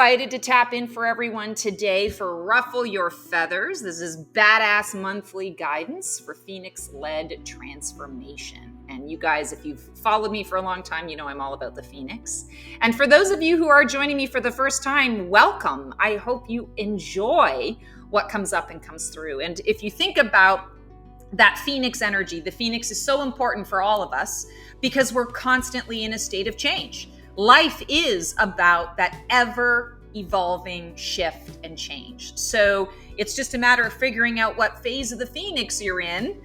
excited to tap in for everyone today for Ruffle Your Feathers. This is badass monthly guidance for Phoenix-led transformation. And you guys, if you've followed me for a long time, you know I'm all about the Phoenix. And for those of you who are joining me for the first time, welcome. I hope you enjoy what comes up and comes through. And if you think about that Phoenix energy, the Phoenix is so important for all of us because we're constantly in a state of change. Life is about that ever evolving shift and change. So it's just a matter of figuring out what phase of the Phoenix you're in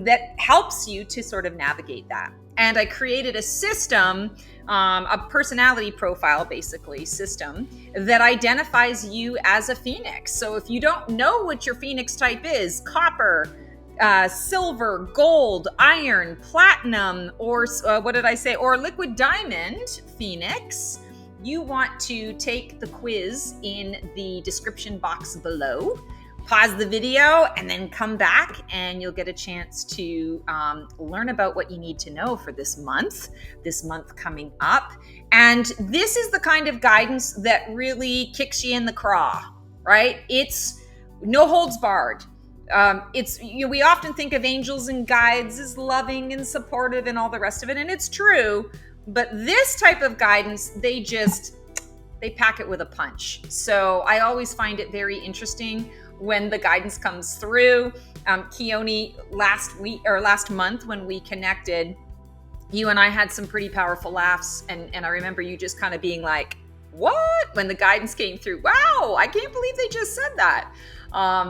that helps you to sort of navigate that. And I created a system, a personality profile, basically, system that identifies you as a Phoenix. So if you don't know what your Phoenix type is, copper, silver, gold, iron, platinum, or or liquid diamond Phoenix, you want to take the quiz in the description box below, pause the video, and then come back and you'll get a chance to learn about what you need to know for this month coming up. And this is the kind of guidance that really kicks you in the craw, right? It's no holds barred. We often think of angels and guides as loving and supportive and all the rest of it, and it's true, but this type of guidance, they pack it with a punch. So I always find it very interesting when the guidance comes through. Keone, last month when we connected, you and I had some pretty powerful laughs, and I remember you just kind of being like, what? When the guidance came through, wow, I can't believe they just said that.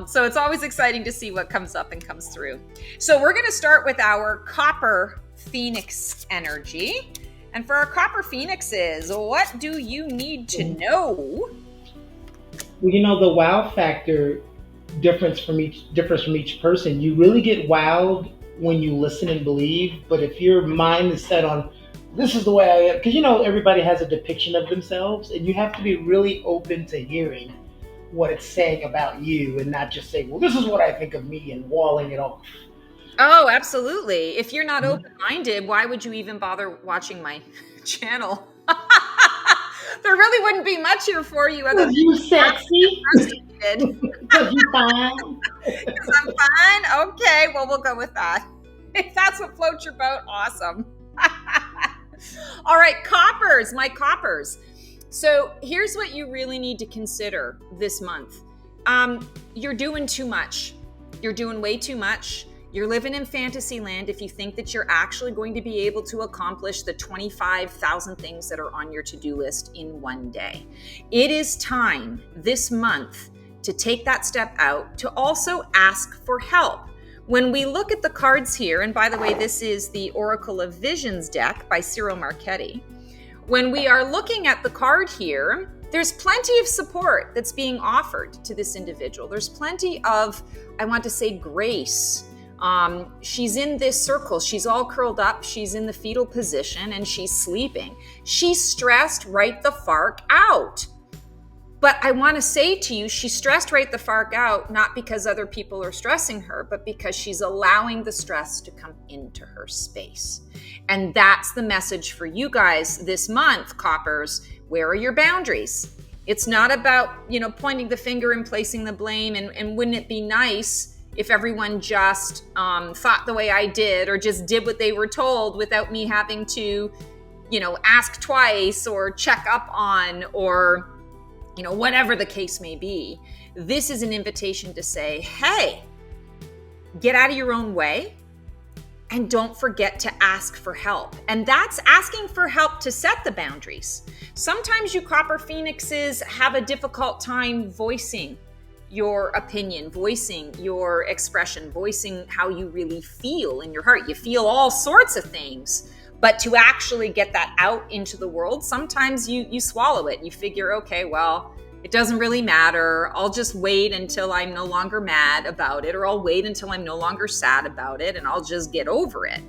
So it's always exciting to see what comes up and comes through. So we're going to start with our Copper Phoenix energy. And for our Copper Phoenixes, what do you need to know? Well, the wow factor differs from each person. You really get wowed when you listen and believe. But if your mind is set on, this is the way I am, because everybody has a depiction of themselves, and you have to be really open to hearing what it's saying about you and not just say, well, this is what I think of me and walling it off. Oh, absolutely. If you're not open-minded, why would you even bother watching my channel? There really wouldn't be much here for you. Because you sexy. Because you fine. Because I'm fine? Okay, well, we'll go with that. If that's what floats your boat, awesome. All right, coppers, my coppers. So here's what you really need to consider this month. You're doing too much. You're doing way too much. You're living in fantasy land if you think that you're actually going to be able to accomplish the 25,000 things that are on your to-do list in one day. It is time this month to take that step out, to also ask for help. When we look at the cards here, and by the way, this is the Oracle of Visions deck by Cyril Marchetti. When we are looking at the card here, there's plenty of support that's being offered to this individual. There's plenty of, I want to say, grace. She's in this circle. She's all curled up. She's in the fetal position and she's sleeping. She's stressed right the fark out. But I want to say to you, she's stressed right the fark out, not because other people are stressing her, but because she's allowing the stress to come into her space. And that's the message for you guys this month, coppers. Where are your boundaries? It's not about, pointing the finger and placing the blame. And wouldn't it be nice if everyone just thought the way I did or just did what they were told without me having to, ask twice or check up on or, whatever the case may be. This is an invitation to say, hey, get out of your own way. And don't forget to ask for help. And that's asking for help to set the boundaries. Sometimes you Copper Phoenixes have a difficult time voicing your opinion, voicing your expression, voicing how you really feel in your heart. You feel all sorts of things, but to actually get that out into the world, sometimes you swallow it. You figure, okay, well, it doesn't really matter. I'll just wait until I'm no longer mad about it, or I'll wait until I'm no longer sad about it, and I'll just get over it.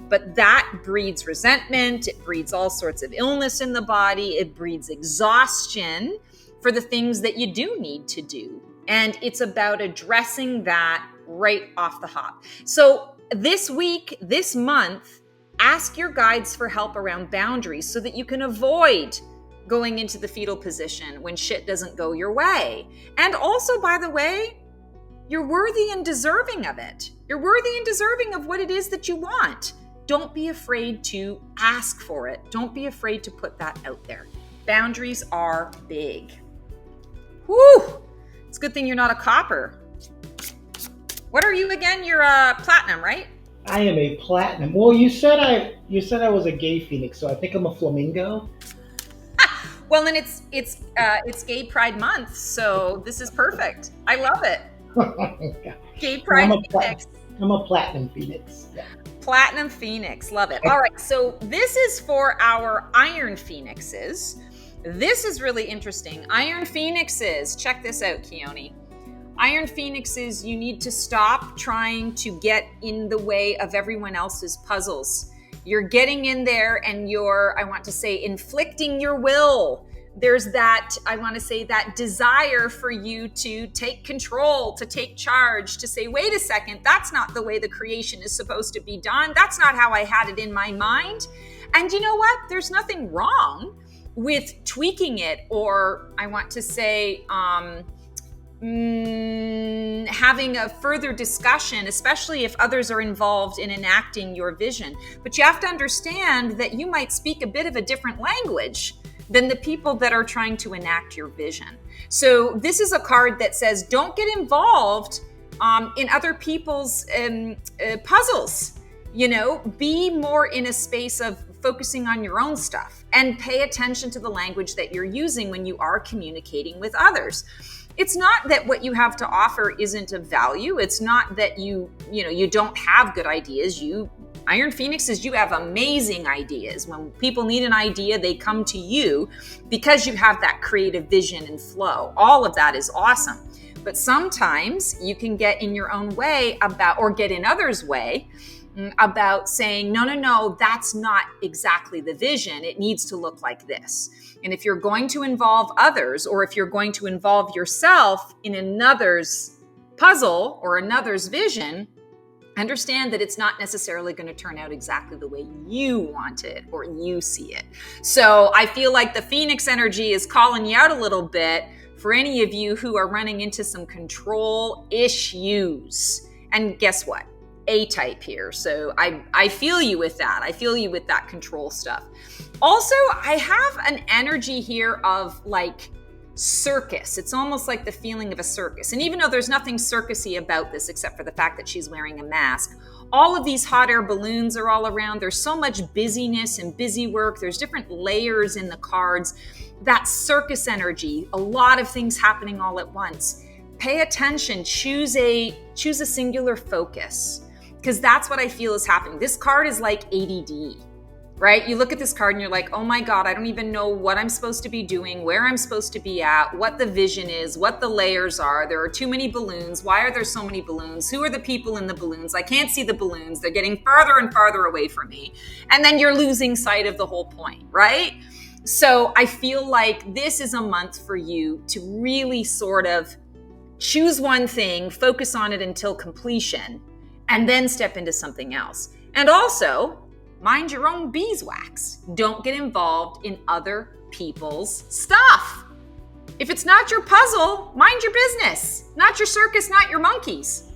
But that breeds resentment. It breeds all sorts of illness in the body. It breeds exhaustion for the things that you do need to do. And it's about addressing that right off the hop. So this week, this month, ask your guides for help around boundaries so that you can avoid going into the fetal position when shit doesn't go your way. And also, by the way, you're worthy and deserving of it. You're worthy and deserving of what it is that you want. Don't be afraid to ask for it. Don't be afraid to put that out there. Boundaries are big. Whew! It's a good thing you're not a copper. What are you again? You're a platinum, right? I am a platinum. Well, you said I was a gay phoenix, so I think I'm a flamingo. Well, then it's Gay Pride Month, so this is perfect. I love it. Gay Pride Phoenix. I'm a platinum phoenix. Yeah. Platinum Phoenix. Love it. All right. So this is for our Iron Phoenixes. This is really interesting. Iron Phoenixes. Check this out, Keone. Iron Phoenixes, you need to stop trying to get in the way of everyone else's puzzles. You're getting in there and you're, I want to say, inflicting your will. There's that, I want to say, that desire for you to take control, to take charge, to say, wait a second, that's not the way the creation is supposed to be done. That's not how I had it in my mind. And you know what? There's nothing wrong with tweaking it, or I want to say, having a further discussion, especially if others are involved in enacting your vision. But you have to understand that you might speak a bit of a different language than the people that are trying to enact your vision. So this is a card that says, don't get involved in other people's puzzles. You know, be more in a space of focusing on your own stuff and pay attention to the language that you're using when you are communicating with others. It's not that what you have to offer isn't of value. It's not that you don't have good ideas. Iron Phoenixes, you have amazing ideas. When people need an idea, they come to you because you have that creative vision and flow. All of that is awesome. But sometimes you can get in your own way or get in others' way about saying, no, that's not exactly the vision. It needs to look like this. And if you're going to involve others, or if you're going to involve yourself in another's puzzle or another's vision, understand that it's not necessarily going to turn out exactly the way you want it or you see it. So I feel like the Phoenix energy is calling you out a little bit for any of you who are running into some control issues. And guess what? A-type here. So I feel you with that. I feel you with that control stuff. Also, I have an energy here of like circus. It's almost like the feeling of a circus. And even though there's nothing circusy about this except for the fact that she's wearing a mask, all of these hot air balloons are all around. There's so much busyness and busy work. There's different layers in the cards. That circus energy, a lot of things happening all at once. Pay attention. Choose a singular focus, because that's what I feel is happening. This card is like ADD, right? You look at this card and you're like, oh my God, I don't even know what I'm supposed to be doing, where I'm supposed to be at, what the vision is, what the layers are. There are too many balloons. Why are there so many balloons? Who are the people in the balloons? I can't see the balloons. They're getting farther and farther away from me. And then you're losing sight of the whole point, right? So I feel like this is a month for you to really sort of choose one thing, focus on it until completion, and then step into something else. And also, mind your own beeswax. Don't get involved in other people's stuff. If it's not your puzzle, mind your business. Not your circus, not your monkeys.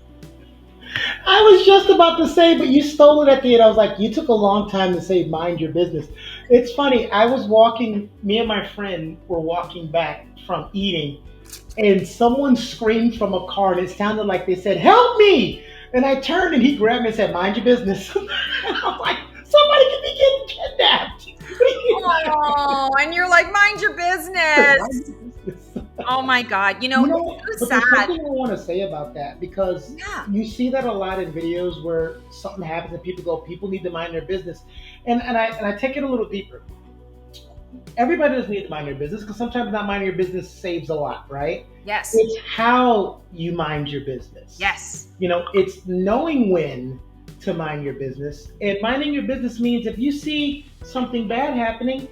I was just about to say, but you stole it at the end. I was like, you took a long time to say mind your business. It's funny. I was walking, me and my friend were walking back from eating, and someone screamed from a car, and it sounded like they said, help me! And I turned and he grabbed me and said, mind your business. And I'm like, somebody could be getting kidnapped. Oh, and you're like, mind your business. Oh my God. You know it's so sad. There's something I want to say about that, because you see that a lot in videos where something happens and people need to mind their business. And I take it a little deeper. Everybody doesn't need to mind their business, because sometimes not minding your business saves a lot, right? Yes. It's how you mind your business. Yes. It's knowing when to mind your business. And minding your business means if you see something bad happening,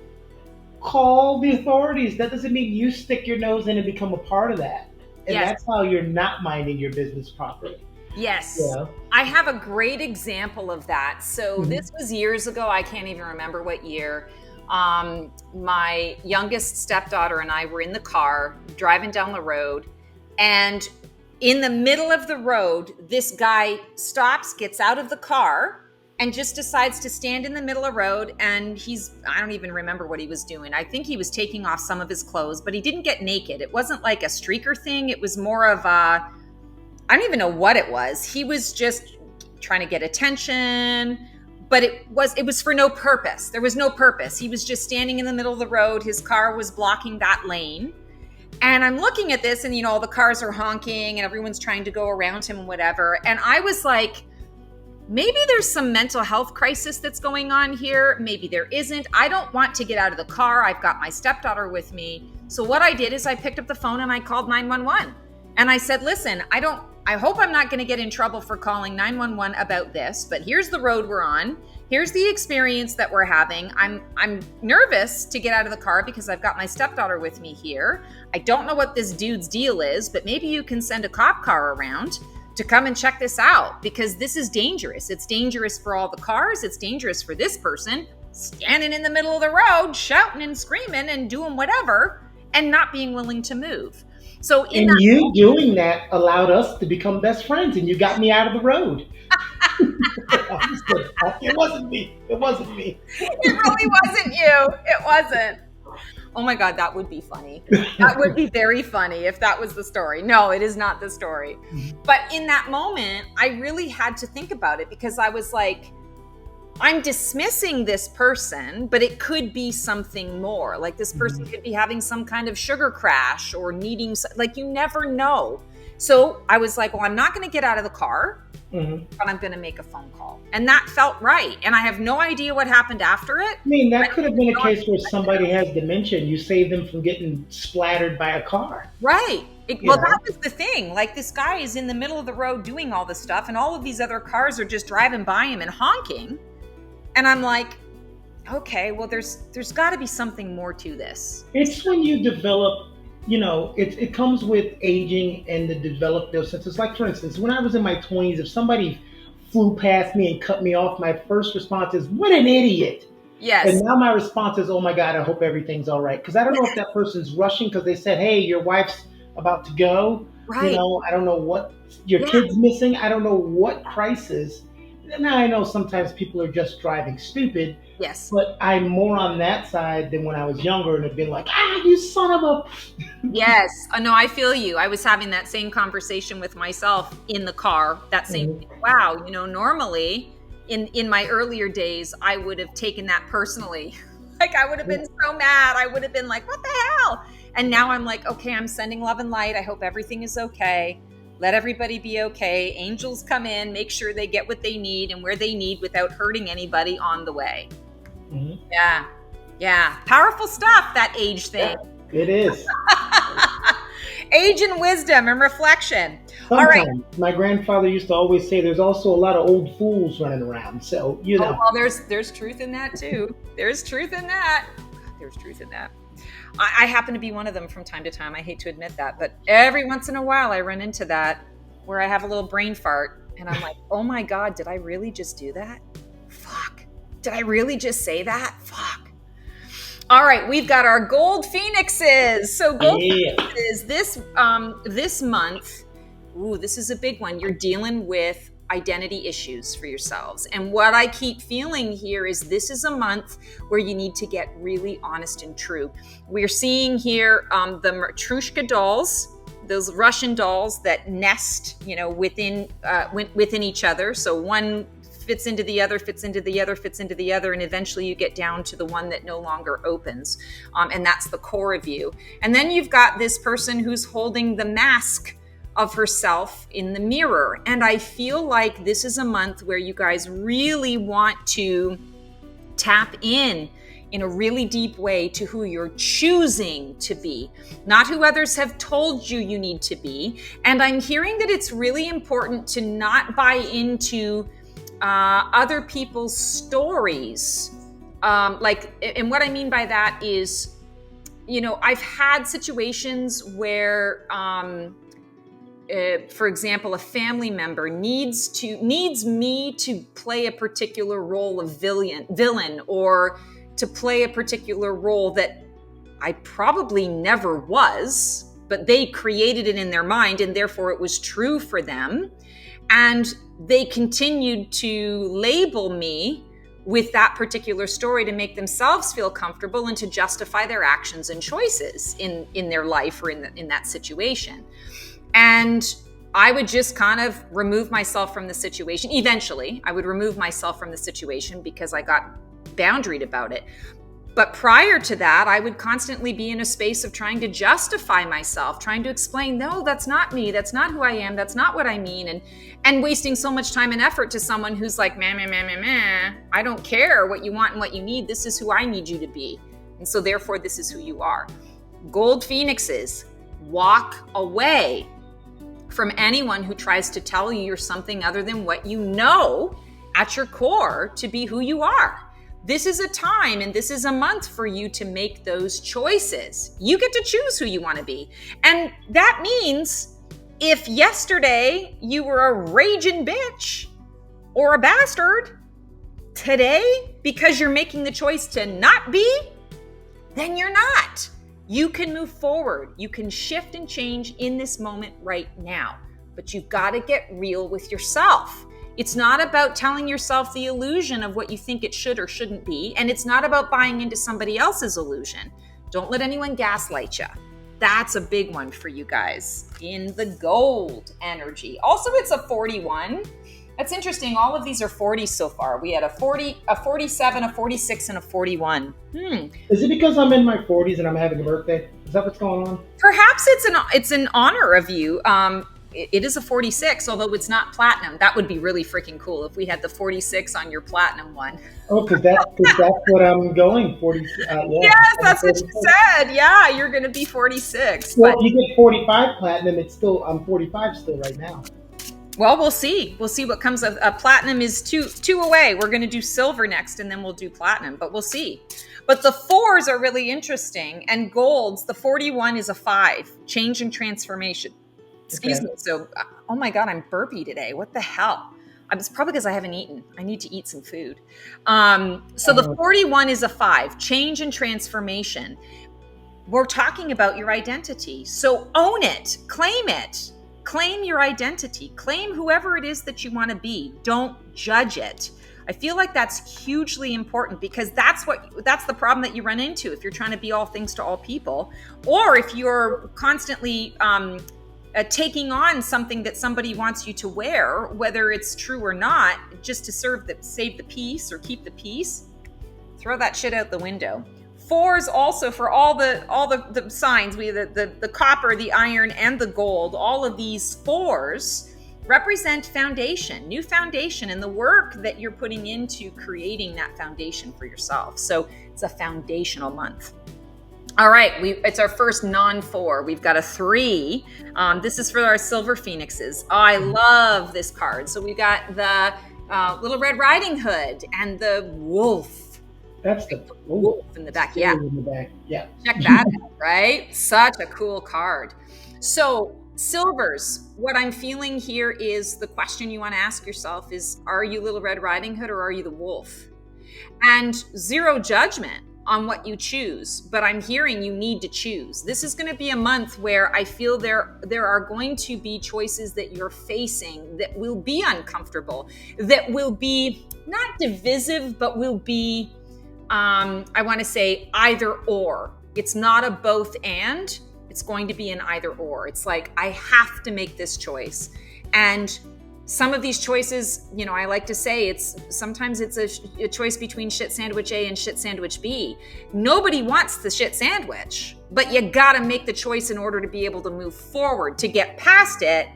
call the authorities. That doesn't mean you stick your nose in and become a part of that. And that's how you're not minding your business properly. Yes. Yeah. I have a great example of that. So this was years ago. I can't even remember what year. My youngest stepdaughter and I were in the car driving down the road, and in the middle of the road, this guy stops, gets out of the car, and just decides to stand in the middle of the road. And I don't even remember what he was doing. I think he was taking off some of his clothes, but he didn't get naked. It wasn't like a streaker thing. It was more of I don't even know what it was. He was just trying to get attention, but it was for no purpose. There was no purpose. He was just standing in the middle of the road. His car was blocking that lane. And I'm looking at this, and, all the cars are honking and everyone's trying to go around him and whatever. And I was like, maybe there's some mental health crisis that's going on here. Maybe there isn't. I don't want to get out of the car. I've got my stepdaughter with me. So what I did is I picked up the phone and I called 911. And I said, listen, I hope I'm not going to get in trouble for calling 911 about this, but here's the road we're on. Here's the experience that we're having. I'm nervous to get out of the car because I've got my stepdaughter with me here. I don't know what this dude's deal is, but maybe you can send a cop car around to come and check this out, because this is dangerous. It's dangerous for all the cars. It's dangerous for this person standing in the middle of the road, shouting and screaming and doing whatever and not being willing to move. So you doing that allowed us to become best friends, and you got me out of the road. It wasn't me. It really wasn't you. It wasn't. Oh my God, that would be funny. That would be very funny if that was the story. No, it is not the story. But in that moment, I really had to think about it, because I was like, I'm dismissing this person, but it could be something more. Like, this person could be having some kind of sugar crash or needing, like, you never know. So I was like, well, I'm not going to get out of the car, but I'm going to make a phone call. And that felt right. And I have no idea what happened after it. I mean, that could have been a case where somebody has dementia and you save them from getting splattered by a car. Right. Well, that was the thing. Like, this guy is in the middle of the road doing all this stuff, and all of these other cars are just driving by him and honking. And I'm like, okay, well, there's got to be something more to this. It's when you develop, it comes with aging and to develop those senses. Like, for instance, when I was in my 20s, if somebody flew past me and cut me off, my first response is, what an idiot. Yes. And now my response is, oh my God, I hope everything's all right. Because I don't know if that person's rushing because they said, hey, your wife's about to go. Right. I don't know what your kid's missing. I don't know what crisis. Now I know sometimes people are just driving stupid. Yes. But I'm more on that side than when I was younger and had been like, you son of a. Yes. No, I feel you. I was having that same conversation with myself in the car. That same thing. Wow. Normally in my earlier days, I would have taken that personally. Like, I would have been so mad. I would have been like, what the hell? And now I'm like, okay, I'm sending love and light. I hope everything is okay. Let everybody be okay. Angels come in, make sure they get what they need and where they need without hurting anybody on the way. Yeah. Powerful stuff, that age thing. Yeah, it is. Age and wisdom and reflection. Sometimes. All right. My grandfather used to always say there's also a lot of old fools running around. So, Oh, well, there's truth in that too. There's truth in that. I happen to be one of them from time to time. I hate to admit that, but every once in a while I run into that where I have a little brain fart and I'm like, oh my God, did I really just do that? Fuck. Did I really just say that? Fuck. All right, we've got our gold phoenixes. So gold phoenixes this month. Ooh, this is a big one. You're dealing with identity issues for yourselves. And what I keep feeling here is this is a month where you need to get really honest and true. We're seeing here the Matryoshka dolls, those Russian dolls that nest, within each other. So one fits into the other, fits into the other, fits into the other, and eventually you get down to the one that no longer opens. And that's the core of you. And then you've got this person who's holding the mask of herself in the mirror. And I feel like this is a month where you guys really want to tap in a really deep way to who you're choosing to be, not who others have told you you need to be. And I'm hearing that it's really important to not buy into other people's stories. And what I mean by that is, I've had situations where, for example, a family member needs me to play a particular role of villain, or to play a particular role that I probably never was, but they created it in their mind and therefore it was true for them. And they continued to label me with that particular story to make themselves feel comfortable and to justify their actions and choices in their life or in that situation. And I would just kind of remove myself from the situation. Eventually, I would remove myself from the situation because I got boundaried about it. But prior to that, I would constantly be in a space of trying to justify myself, trying to explain, no, that's not me. That's not who I am. That's not what I mean. And wasting so much time and effort to someone who's like, meh, meh, meh, meh, meh. I don't care what you want and what you need. This is who I need you to be. And so therefore, this is who you are. Gold Phoenixes, walk away from anyone who tries to tell you you're something other than what you know at your core to be who you are. This is a time and this is a month for you to make those choices. You get to choose who you want to be. And that means if yesterday you were a raging bitch or a bastard, today, because you're making the choice to not be, then you're not. You can move forward. You can shift and change in this moment right now. But you've got to get real with yourself. It's not about telling yourself the illusion of what you think it should or shouldn't be. And it's not about buying into somebody else's illusion. Don't let anyone gaslight you. That's a big one for you guys in the gold energy. Also, it's a 41. That's interesting. All of these are 40s so far. We had a 40, a 47, a 46, and a 41. Is it because I'm in my 40s and I'm having a birthday? Is that what's going on? Perhaps it's an honor of you. It is a 46, although it's not platinum. That would be really freaking cool if we had the 46 on your platinum one. Oh, because that's what I'm going, 40. Yeah, yes, that's what you said. Yeah, you're going to be 46. Well, if you get 45 platinum, I'm 45 still right now. Well, we'll see. We'll see what comes of platinum is two away. We're going to do silver next, and then we'll do platinum, but we'll see. But the 4s are really interesting, and golds, the 41 is a 5, change and transformation. Excuse me. So, oh my God, I'm burpy today. What the hell? It's probably because I haven't eaten. I need to eat some food. So the 41 is a 5, change and transformation. We're talking about your identity. So own it, claim it. Claim your identity. Claim whoever it is that you want to be. Don't judge it. I feel like that's hugely important because that's the problem that you run into if you're trying to be all things to all people, or if you're constantly taking on something that somebody wants you to wear, whether it's true or not, just to save the peace or keep the peace. Throw that shit out the window. 4s also for all the signs. We have the copper, the iron, and the gold. All of these 4s represent foundation, new foundation, and the work that you're putting into creating that foundation for yourself. So it's a foundational month. All right, it's our first non-4. We've got a 3. This is for our silver phoenixes. Oh, I love this card. So we've got the Little Red Riding Hood and the wolf. That's the wolf in the back. Yeah. In the back. Yeah. Check that out, right? Such a cool card. So silvers, what I'm feeling here is the question you want to ask yourself is, are you Little Red Riding Hood or are you the wolf? And zero judgment on what you choose, but I'm hearing you need to choose. This is going to be a month where I feel there are going to be choices that you're facing that will be uncomfortable, that will be not divisive, but will be, I want to say either or. It's not a both and, it's going to be an either or. It's like, I have to make this choice. And some of these choices, I like to say sometimes it's a choice between shit sandwich A and shit sandwich B. Nobody wants the shit sandwich, but you gotta make the choice in order to be able to move forward, to get past it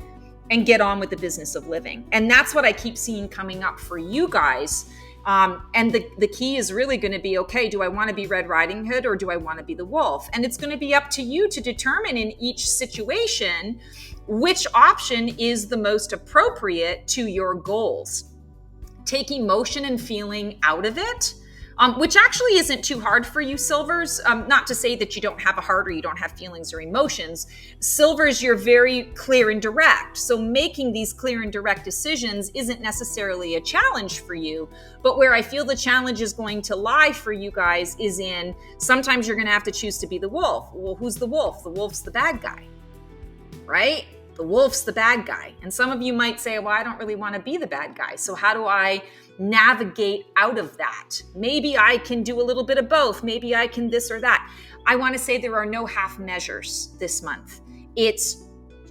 and get on with the business of living. And that's what I keep seeing coming up for you guys. And the key is really going to be, okay, do I want to be Red Riding Hood or do I want to be the wolf? And it's going to be up to you to determine in each situation which option is the most appropriate to your goals. Take emotion and feeling out of it. which actually isn't too hard for you silvers. Not to say that you don't have a heart or you don't have feelings or emotions. Silvers, you're very clear and direct. So making these clear and direct decisions isn't necessarily a challenge for you. But where I feel the challenge is going to lie for you guys is in sometimes you're going to have to choose to be the wolf. Well, who's the wolf? The wolf's the bad guy, right? The wolf's the bad guy. And some of you might say, well, I don't really want to be the bad guy. So how do I navigate out of that? Maybe I can do a little bit of both. Maybe I can this or that. I want to say there are no half measures this month. It's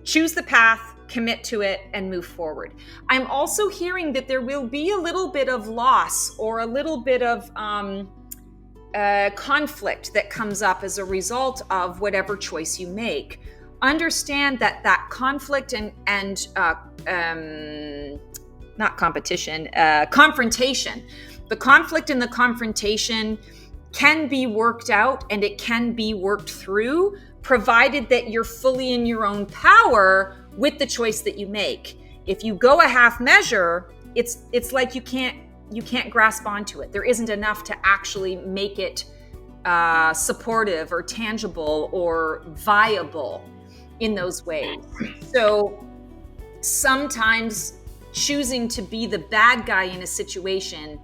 choose the path, commit to it, and move forward. I'm also hearing that there will be a little bit of loss or a little bit of conflict that comes up as a result of whatever choice you make. Understand that conflict and not competition, confrontation. The conflict and the confrontation can be worked out and it can be worked through, provided that you're fully in your own power with the choice that you make. If you go a half measure, it's like you can't grasp onto it. There isn't enough to actually make it supportive or tangible or viable in those ways. So sometimes choosing to be the bad guy in a situation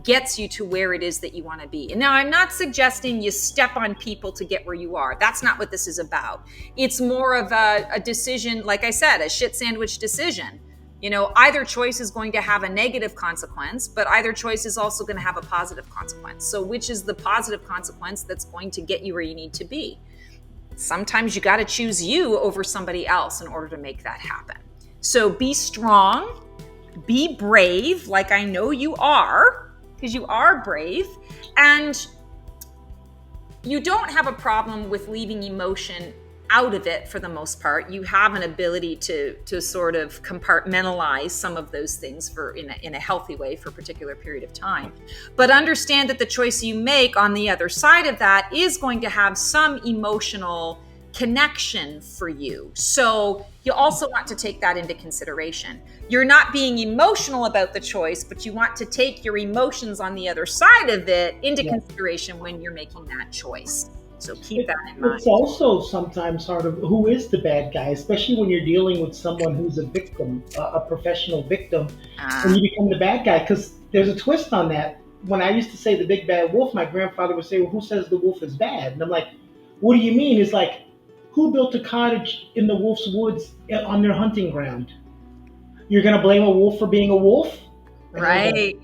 gets you to where it is that you want to be. And now I'm not suggesting you step on people to get where you are. That's not what this is about. It's more of a decision, like I said, a shit sandwich decision. You know, either choice is going to have a negative consequence, but either choice is also going to have a positive consequence. So which is the positive consequence that's going to get you where you need to be? Sometimes you got to choose you over somebody else in order to make that happen. So be strong, be brave, like I know you are, because you are brave, and you don't have a problem with leaving emotion out of it for the most part. You have an ability to sort of compartmentalize some of those things for in a healthy way for a particular period of time. But understand that the choice you make on the other side of that is going to have some emotional connection for you. So you also want to take that into consideration. You're not being emotional about the choice, but you want to take your emotions on the other side of it into consideration when you're making that choice. So keep that in mind. It's also sometimes hard of who is the bad guy, especially when you're dealing with someone who's a victim, a professional victim, and you become the bad guy. Because there's a twist on that. When I used to say the big bad wolf, my grandfather would say, well, who says the wolf is bad? And I'm like, what do you mean? It's like, who built a cottage in the wolf's woods on their hunting ground? You're going to blame a wolf for being a wolf? And right.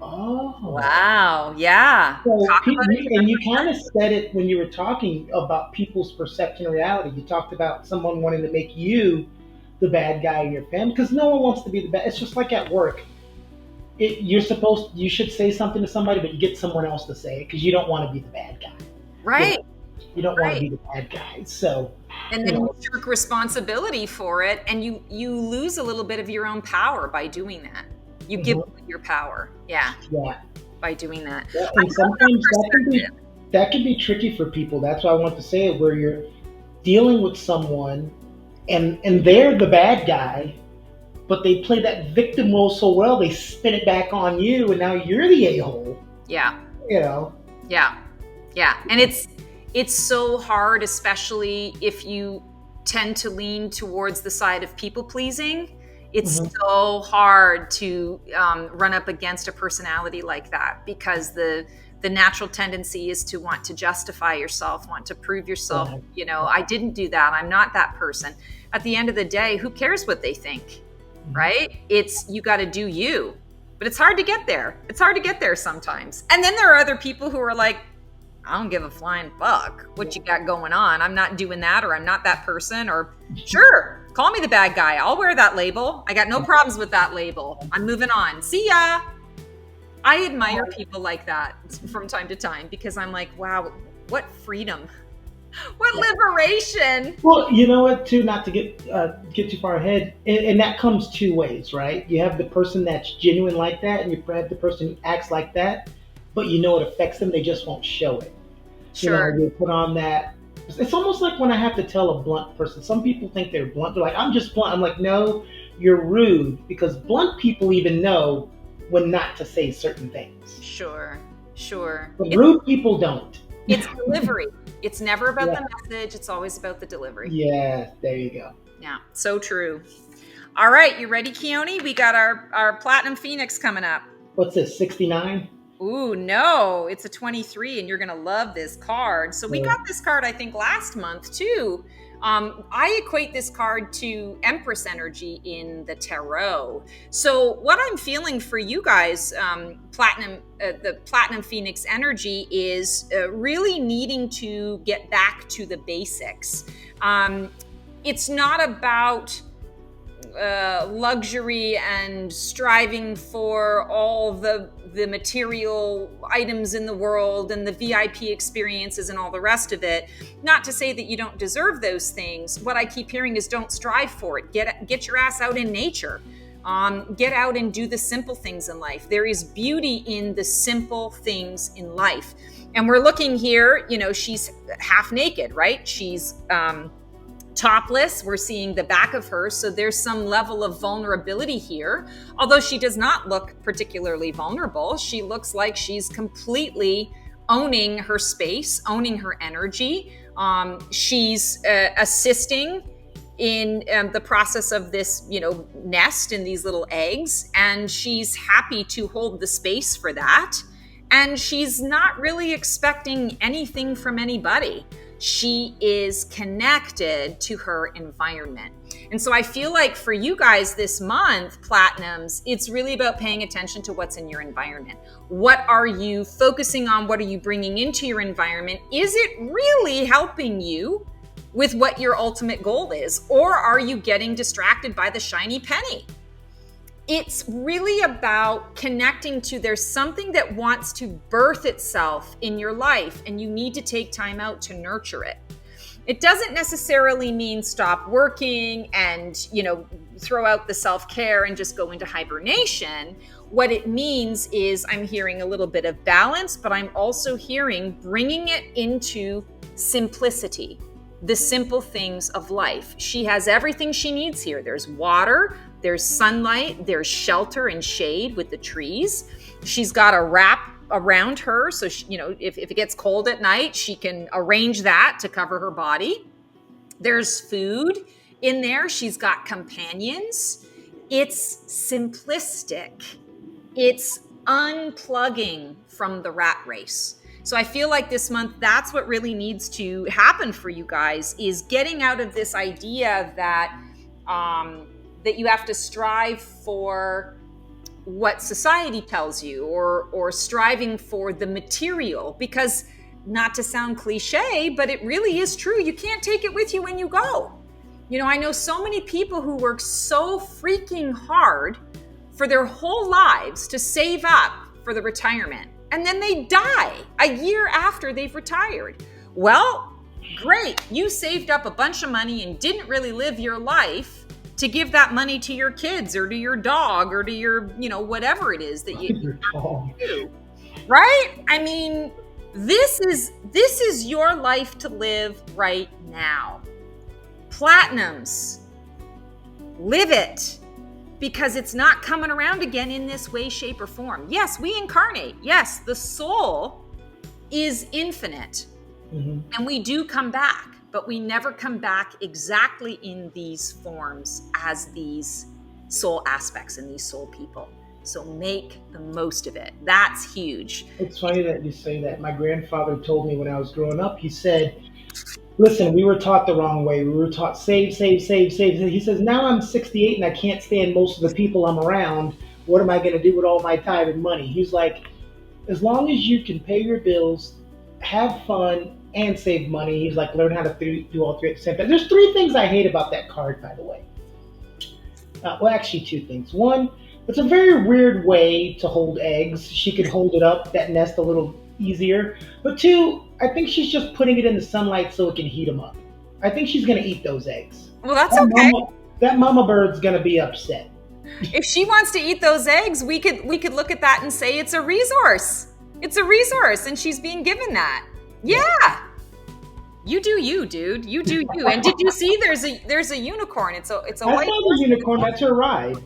Oh. Wow. Yeah. So and you kind of said it when you were talking about people's perception of reality. You talked about someone wanting to make you the bad guy in your family because no one wants to be the bad. It's just like at work. You should say something to somebody, but you get someone else to say it because you don't want to be the bad guy. Right. You don't want to be the bad guy. So, and then you took responsibility for it, and you lose a little bit of your own power by doing that. You give away your power, by doing that. Yeah, and sometimes that can be tricky for people. That's why I want to say it, where you're dealing with someone, and they're the bad guy, but they play that victim role so well, they spin it back on you, and now you're the a-hole. Yeah. You know. Yeah. Yeah, and it's so hard, especially if you tend to lean towards the side of people pleasing. It's so hard to run up against a personality like that because the natural tendency is to want to justify yourself, want to prove yourself. You know, I didn't do that. I'm not that person. At the end of the day, who cares what they think, right? It's you got to do you, but it's hard to get there. It's hard to get there sometimes. And then there are other people who are like, I don't give a flying fuck what you got going on. I'm not doing that, or I'm not that person, or sure, call me the bad guy. I'll wear that label. I got no problems with that label. I'm moving on. See ya. I admire people like that from time to time because I'm like, wow, what freedom, what liberation. Well, you know what, too, not to get too far ahead, and that comes two ways, right? You have the person that's genuine like that, and you have the person who acts like that, but you know it affects them, they just won't show it. Sure. You know, they put on that. It's almost like when I have to tell a blunt person. Some people think they're blunt. They're like, I'm just blunt. I'm like, no, you're rude. Because blunt people even know when not to say certain things. Sure. Sure. But rude people don't. It's delivery. It's never about Yeah. the message. It's always about the delivery. Yeah, there you go. Yeah, so true. All right, you ready, Keone? We got our Platinum Phoenix coming up. What's this, 69? Ooh, no, it's a 23, and you're going to love this card. So we got this card, I think, last month, too. I equate this card to Empress energy in the tarot. So what I'm feeling for you guys, the Platinum Phoenix energy is really needing to get back to the basics. It's not about luxury and striving for all the material items in the world and the VIP experiences and all the rest of it. Not to say that you don't deserve those things. What I keep hearing is don't strive for it. Get your ass out in nature. Get out and do the simple things in life. There is beauty in the simple things in life. And we're looking here, she's half naked, right? She's topless. We're seeing the back of her. So there's some level of vulnerability here. Although she does not look particularly vulnerable. She looks like she's completely owning her space, owning her energy. She's assisting in the process of this, nest in these little eggs. And she's happy to hold the space for that. And she's not really expecting anything from anybody. She is connected to her environment. And so I feel like for you guys this month, Platinums, it's really about paying attention to what's in your environment. What are you focusing on? What are you bringing into your environment? Is it really helping you with what your ultimate goal is? Or are you getting distracted by the shiny penny? It's really about connecting to there's something that wants to birth itself in your life, and you need to take time out to nurture it. It doesn't necessarily mean stop working and, throw out the self-care and just go into hibernation. What it means is I'm hearing a little bit of balance, but I'm also hearing bringing it into simplicity, the simple things of life. She has everything she needs here. There's water, there's sunlight, there's shelter and shade with the trees. She's got a wrap around her. So, if it gets cold at night, she can arrange that to cover her body. There's food in there. She's got companions. It's simplistic. It's unplugging from the rat race. So I feel like this month, that's what really needs to happen for you guys, is getting out of this idea that that you have to strive for what society tells you, or striving for the material, because, not to sound cliche, but it really is true. You can't take it with you when you go. I know so many people who work so freaking hard for their whole lives to save up for the retirement, and then they die a year after they've retired. Well, great. You saved up a bunch of money and didn't really live your life to give that money to your kids or to your dog or to your, whatever it is that you do. Right? I mean, this is your life to live right now. Platinums, live it, because it's not coming around again in this way, shape, or form. Yes, we incarnate. Yes, the soul is infinite, and we do come back. But we never come back exactly in these forms as these soul aspects and these soul people. So make the most of it. That's huge. It's funny that you say that. My grandfather told me when I was growing up, he said, listen, we were taught the wrong way. We were taught save, save, save, save. He says, now I'm 68 and I can't stand most of the people I'm around. What am I going to do with all my time and money? He's like, as long as you can pay your bills, have fun, and save money. He's like, learn how to do all three at the same time. There's three things I hate about that card, by the way. Well, actually, two things. One, it's a very weird way to hold eggs. She could hold it up, that nest, a little easier. But two, I think she's just putting it in the sunlight so it can heat them up. I think she's going to eat those eggs. Well, that's okay. That mama bird's going to be upset. If she wants to eat those eggs, we could look at that and say it's a resource. It's a resource, and she's being given that. Yeah. You do you, dude. You do you. And did you see there's a unicorn? It's a white unicorn. That's her ride.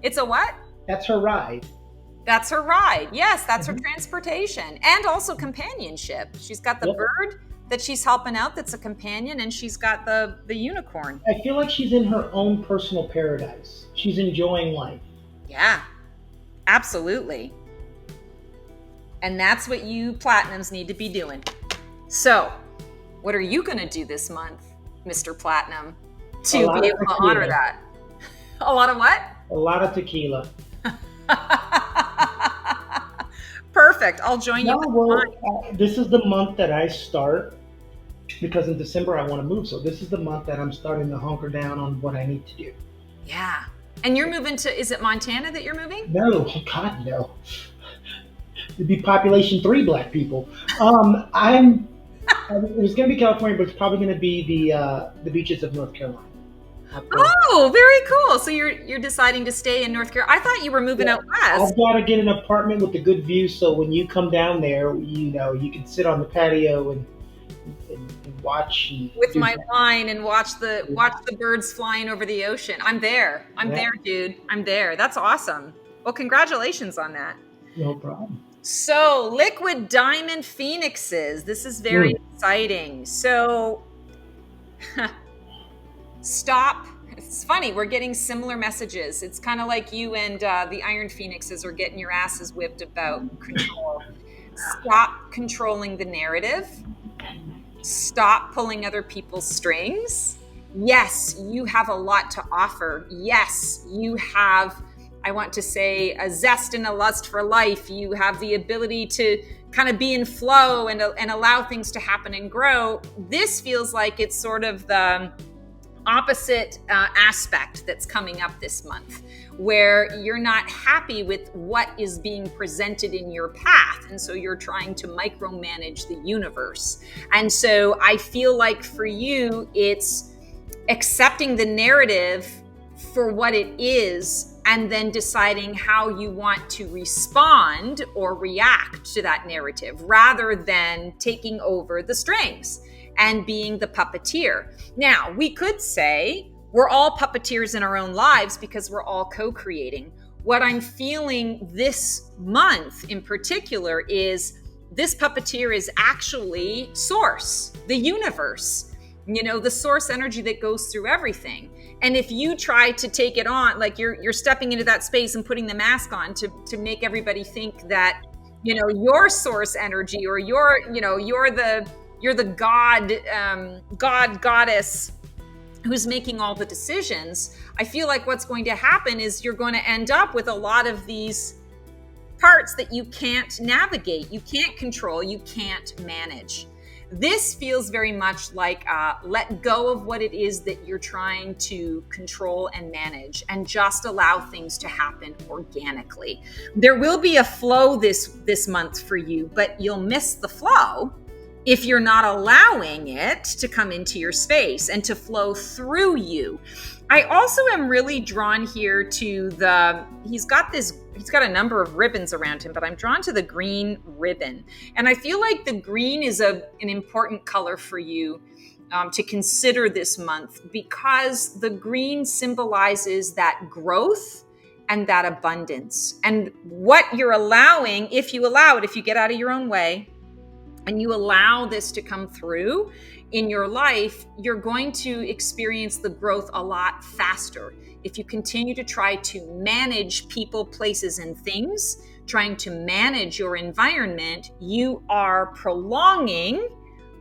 It's a what? That's her ride. That's her ride. Yes, that's her transportation. And also companionship. She's got the Yep. bird that she's helping out that's a companion, and she's got the unicorn. I feel like she's in her own personal paradise. She's enjoying life. Yeah, absolutely. And that's what you platinums need to be doing. So, what are you going to do this month, Mr. Platinum, to be able to honor that? A lot of what? A lot of tequila. Perfect. I'll join you. This is the month that I start, because in December I want to move. So this is the month that I'm starting to hunker down on what I need to do. Yeah. And you're moving to, is it Montana that you're moving? No, God, no. It'd be population 3 black people. It was going to be California, but it's probably going to be the beaches of North Carolina. Oh, very cool. So you're deciding to stay in North Carolina. I thought you were moving out west. I've got to get an apartment with a good view, so when you come down there, you can sit on the patio and watch with my wine and watch the birds flying over the ocean. I'm there. I'm there, dude. I'm there. That's awesome. Well, congratulations on that. No problem. So, liquid diamond phoenixes. This is very exciting. So, stop. It's funny. We're getting similar messages. It's kind of like you and the iron phoenixes are getting your asses whipped about control. Stop controlling the narrative. Stop pulling other people's strings. Yes, you have a lot to offer. Yes, you have, I want to say, a zest and a lust for life. You have the ability to kind of be in flow and allow things to happen and grow. This feels like it's sort of the opposite aspect that's coming up this month, where you're not happy with what is being presented in your path. And so you're trying to micromanage the universe. And so I feel like for you, it's accepting the narrative for what it is, and then deciding how you want to respond or react to that narrative, rather than taking over the strings and being the puppeteer. Now, we could say we're all puppeteers in our own lives because we're all co-creating. What I'm feeling this month in particular is this puppeteer is actually source, the universe, the source energy that goes through everything. And if you try to take it on, like you're stepping into that space and putting the mask on to make everybody think that, your source energy, or you're the goddess who's making all the decisions, I feel like what's going to happen is you're going to end up with a lot of these parts that you can't navigate, you can't control, you can't manage. This feels very much like let go of what it is that you're trying to control and manage, and just allow things to happen organically. There will be a flow this month for you, but you'll miss the flow if you're not allowing it to come into your space and to flow through you. I also am really drawn here to he's got a number of ribbons around him, but I'm drawn to the green ribbon. And I feel like the green is an important color for you to consider this month, because the green symbolizes that growth and that abundance. And what you're allowing, if you allow it, if you get out of your own way, and you allow this to come through in your life, you're going to experience the growth a lot faster. If you continue to try to manage people, places, and things, trying to manage your environment, you are prolonging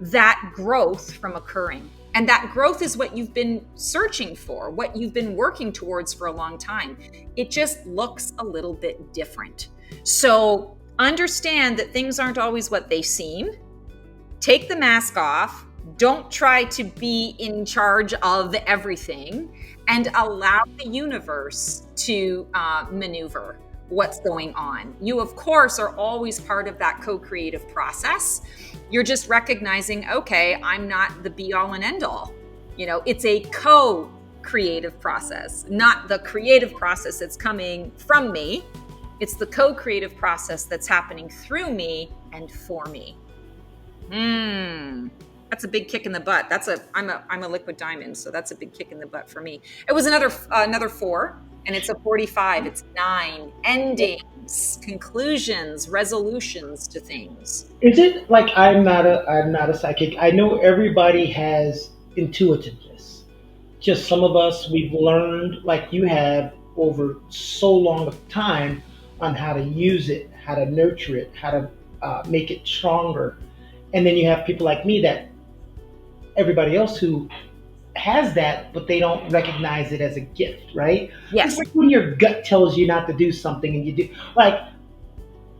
that growth from occurring. And that growth is what you've been searching for, what you've been working towards for a long time. It just looks a little bit different. So understand that things aren't always what they seem. Take the mask off. Don't try to be in charge of everything, and allow the universe to maneuver what's going on. You, of course, are always part of that co-creative process. You're just recognizing, okay, I'm not the be all and end all. It's a co-creative process, not the creative process that's coming from me. It's the co-creative process that's happening through me and for me. That's a big kick in the butt. I'm a liquid diamond, so that's a big kick in the butt for me. It was another 4, and it's a 45. It's 9, ending. outcomes, conclusions, resolutions to things. Is it like I'm not a psychic? I know everybody has intuitiveness. Just some of us we've learned, like you have, over so long of time on how to use it, how to nurture it, how to make it stronger. And then you have people like me that everybody else who has that, but they don't recognize it as a gift, right? It's Yes. like when your gut tells you not to do something and you do, like,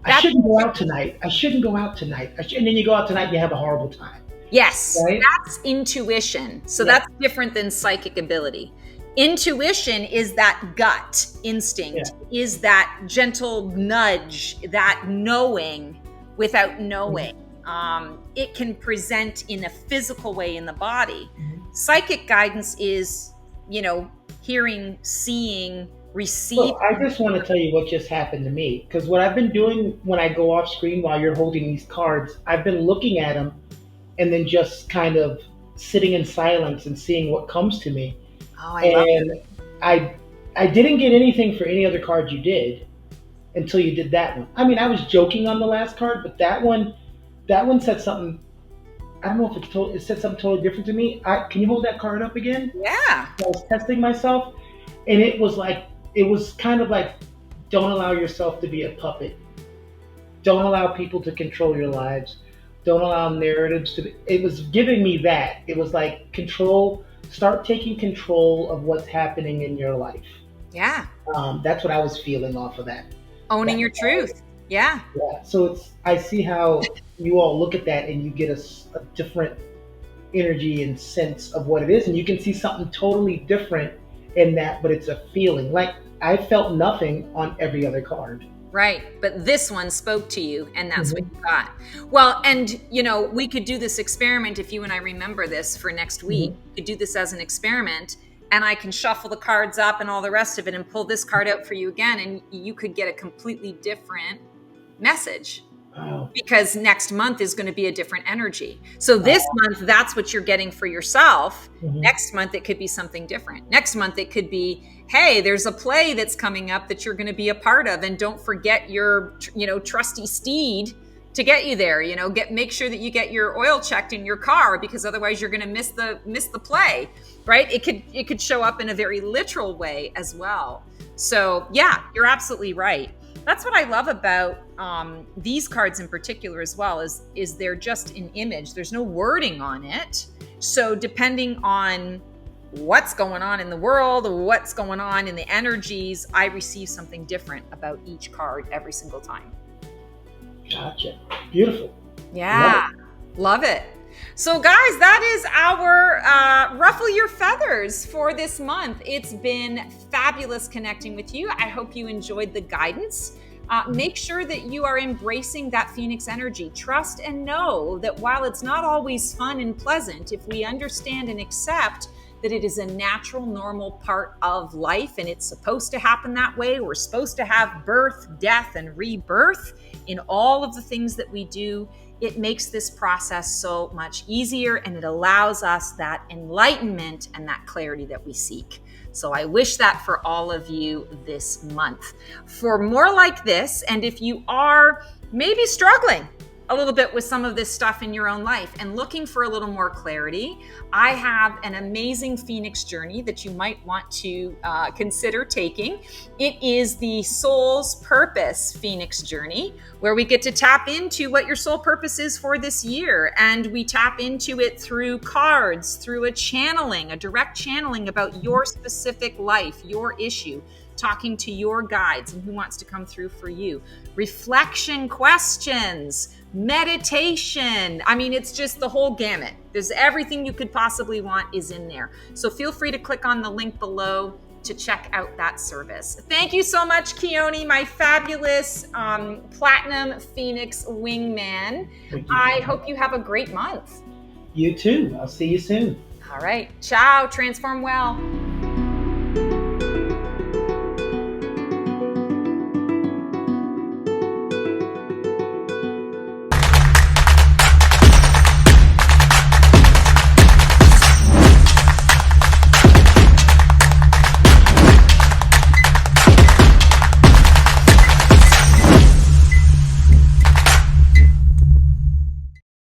I That's shouldn't go out tonight. I shouldn't go out tonight. And then you go out tonight and you have a horrible time, Yes, right? that's intuition. So Yeah. that's different than psychic ability. Intuition is that gut instinct, is that gentle nudge, that knowing without knowing. It can present in a physical way in the body. Psychic guidance is, hearing, seeing, receiving. Well, I just want to tell you what just happened to me. Because what I've been doing when I go off screen while you're holding these cards, I've been looking at them and then just kind of sitting in silence and seeing what comes to me. Oh, I love it. And I didn't get anything for any other card you did until you did that one. I mean, I was joking on the last card, but that one said something. I don't know if it said something totally different to me. Can you hold that card up again? Yeah. I was testing myself, and it was kind of like, don't allow yourself to be a puppet. Don't allow people to control your lives. Don't allow narratives to. It was giving me that. It was like control. Start taking control of what's happening in your life. Yeah. That's what I was feeling off of that. Owning your truth. Yeah. Yeah. So I see how you all look at that and you get a different energy and sense of what it is, and you can see something totally different in that, but it's a feeling. Like I felt nothing on every other card. Right. But this one spoke to you, and that's what you got. Well, and, we could do this experiment if you and I remember this for next week. We could do this as an experiment, and I can shuffle the cards up and all the rest of it and pull this card out for you again, and you could get a completely different message. Wow. Because next month is going to be a different energy. So this month, that's what you're getting for yourself. Next month, it could be something different. Next month, it could be, hey, there's a play that's coming up that you're going to be a part of. And don't forget your, trusty steed to get you there. Make sure that you get your oil checked in your car, because otherwise you're going to miss the play, right? It could show up in a very literal way as well. So yeah, you're absolutely right. That's what I love about these cards in particular as well, is they're just an image. There's no wording on it. So depending on what's going on in the world, or what's going on in the energies, I receive something different about each card every single time. Gotcha. Beautiful. Yeah. Love it. So guys, that is our Ruffle Your Feathers for this month. It's been fabulous connecting with you. I hope you enjoyed the guidance. Make sure that you are embracing that Phoenix energy. Trust and know that while it's not always fun and pleasant, if we understand and accept that it is a natural, normal part of life and it's supposed to happen that way, we're supposed to have birth, death, and rebirth in all of the things that we do, it makes this process so much easier, and it allows us that enlightenment and that clarity that we seek. So I wish that for all of you this month. For more like this, and if you are maybe struggling a little bit with some of this stuff in your own life and looking for a little more clarity, I have an amazing Phoenix journey that you might want to consider taking. It is the Soul's Purpose Phoenix journey, where we get to tap into what your soul purpose is for this year. And we tap into it through cards, through a direct channeling about your specific life, your issue, talking to your guides and who wants to come through for you. Reflection questions, meditation. I mean, it's just the whole gamut. There's everything you could possibly want is in there. So feel free to click on the link below to check out that service. Thank you so much, Keone, my fabulous Platinum Phoenix wingman. I hope you have a great month. You too. I'll see you soon. All right. Ciao. Transform well.